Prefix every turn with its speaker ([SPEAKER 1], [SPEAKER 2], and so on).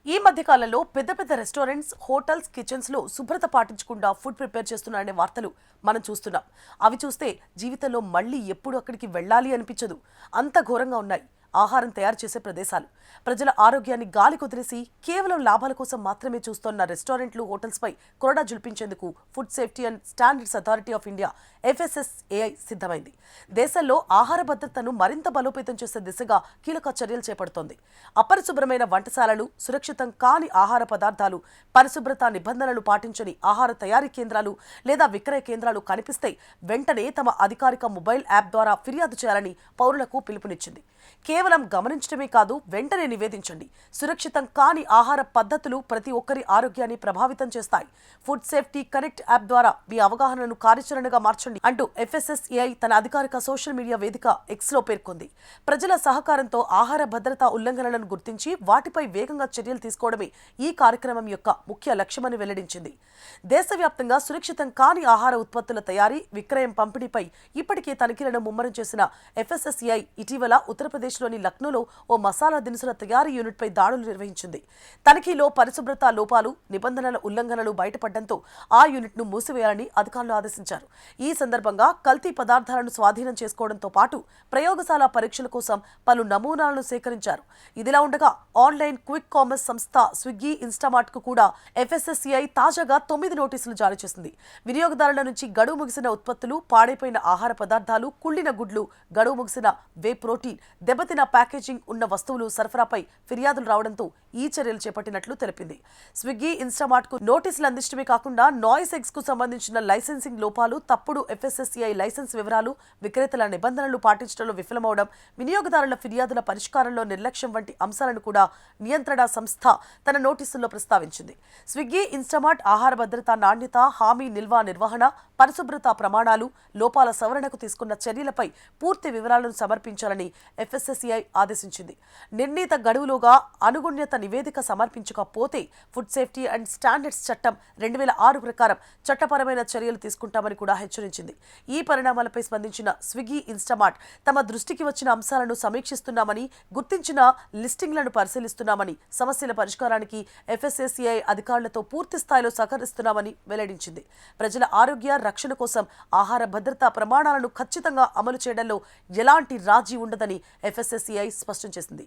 [SPEAKER 1] ఈ మధ్య కాలంలో పెద్ద పెద్ద రెస్టారెంట్స్, హోటల్స్, కిచెన్స్ లో శుభ్రత పాటించకుండా ఫుడ్ ప్రిపేర్ చేస్తున్నారనే వార్తలు మనం చూస్తున్నాం. అవి చూస్తే జీవితంలో మళ్ళీ ఎప్పుడు అక్కడికి వెళ్ళాలి అనిపించదు. అంత ఘోరంగా ఉన్నాయి ఆహారం తయారు చేసే ప్రదేశాలు. ప్రజల ఆరోగ్యాన్ని గాలి కుదిరేసి కేవలం లాభాల కోసం మాత్రమే చూస్తున్న రెస్టారెంట్లు, హోటల్స్ పై కొరడా జుల్పించేందుకు food safety and standards authority of India FSSAI సిద్ధమైంది. దేశంలో ఆహార భద్రతను మరింత బలోపేతం చేసే దిశగా కీలక చర్యలు చేపడుతోంది. అపరిశుభ్రమైన వంటశాలలు, సురక్షితం కాని ఆహార పదార్థాలు, పరిశుభ్రత నిబంధనలు పాటించని ఆహార తయారీ కేంద్రాలు లేదా విక్రయ కేంద్రాలు కనిపిస్తే వెంటనే తమ అధికారిక మొబైల్ యాప్ ద్వారా ఫిర్యాదు చేయాలని పౌరులకు పిలుపునిచ్చింది. కేవలం గమనించడమే కాదు, వెంటనే నివేదించండి. సురక్షితం కాని ఆహార పద్ధతులు ప్రతి ఒక్కరి ఆరోగ్యాన్ని ప్రభావితం చేస్తాయి. ఫుడ్ సేఫ్టీ కనెక్ట్ యాప్ ద్వారా మీ అవగాహనను కార్యాచరణగా మార్చండి అంటూ FSSAI తన అధికారిక సోషల్ మీడియా వేదిక X లో పేర్కొంది. ప్రజల సహకారంతో ఆహార భద్రతా ఉల్లంఘనలను గుర్తించి వాటిపై వేగంగా చర్యలు తీసుకోవడమే ఈ కార్యక్రమం యొక్క ముఖ్య లక్ష్యమని వెల్లడించింది. దేశవ్యాప్తంగా సురక్షితం కాని ఆహార ఉత్పత్తుల తయారీ, విక్రయం, పంపిణీపై ఇప్పటికే తనిఖీలను ముమ్మరం చేసిన FSSAI ఇటీవల ఉత్తరప్రదేశ్లోని లక్నోలో ఓ మసాలా దినుసుల తయారీ యూనిట్పై దాడులు నిర్వహించింది. తనిఖీలో పరిశుభ్రత లోపాలు, నిబంధనల ఉల్లంఘనలు బయటపడడంతో ఆ యూనిట్ను మూసివేయాలని అధికారులు ఆదేశించారు. ఈ సందర్భంగా కల్తీ పదార్థాలను స్వాధీనం చేసుకోవడంతో పాటు ప్రయోగశాల పరీక్షల కోసం పలు నమూనాలను సేకరించారు. ఇదిలా ఉండగా ఆన్లైన్ క్విక్ కామర్స్ సంస్థ స్విగ్గీ, ఇన్స్టామార్ట్ కు కూడా FSSAI తాజాగా 9 నోటీసులు జారీ చేసింది. వినియోగదారుల నుంచి గడువు ముగిసిన ఉత్పత్తులు, పాడైపోయిన ఆహార పదార్థాలు, కుళ్లిన గుడ్లు, గడువు ముగిసిన వే ప్రోటీన్, దెబ్బతిన ప్యాకేజింగ్ ఉన్న వస్తువులు సరఫరాపై ఫిర్యాదులు రావడంతో ఈ చర్యలు చేపట్టినట్లు తెలిపింది. స్విగ్గీ, ఇన్స్టామార్ట్ కు నోటీసులు అందించడమే కాకుండా నాయిస్ ఎగ్స్ కు సంబంధించిన లైసెన్సింగ్ లోపాలు, తప్పుడు FSSAI లైసెన్స్ వివరాలు, విక్రేతల నిబంధనలు పాటించడంలో విఫలమవడం, వినియోగదారుల ఫిర్యాదుల పరిష్కారంలో నిర్లక్ష్యం వంటి అంశాలను కూడా నియంత్రణ సంస్థ తన నోటీసుల్లో ప్రస్తావించింది. స్విగ్గీ, ఇన్స్టామార్ట్ ఆహార భద్రతా, నాణ్యత, హామీ, నిల్వ నిర్వహణ, పరిశుభ్రత ప్రమాణాలు, లోపాల సవరణకు తీసుకున్న చర్యలపై పూర్తి వివరాలను సమర్పించాలని FSSAI ఆదేశించింది. నిర్ణీత గడువులోగా అనుగుణ్యత నివేదిక సమర్పించకపోతే ఫుడ్ సేఫ్టీ అండ్ స్టాండర్డ్స్ చట్టం 2006 ప్రకారం చట్టపరమైన చర్యలు తీసుకుంటామని కూడా హెచ్చరించింది. ఈ పరిణామాలపై స్పందించిన స్విగ్గీ, ఇన్స్టామార్ట్ తమ దృష్టికి వచ్చిన అంశాలను సమీక్షిస్తున్నామని, గుర్తించిన లిస్టింగ్లను పరిశీలిస్తున్నామని, సమస్యల పరిష్కారానికి FSSAI అధికారులతో పూర్తి స్థాయిలో సహకరిస్తున్నామని వెల్లడించింది. ప్రజల ఆరోగ్య రక్షణ కోసం ఆహార భద్రతా ప్రమాణాలను ఖచ్చితంగా అమలు చేయడంలో ఎలాంటి రాజీ ఉండదని FSSAI స్పష్టం చేసింది.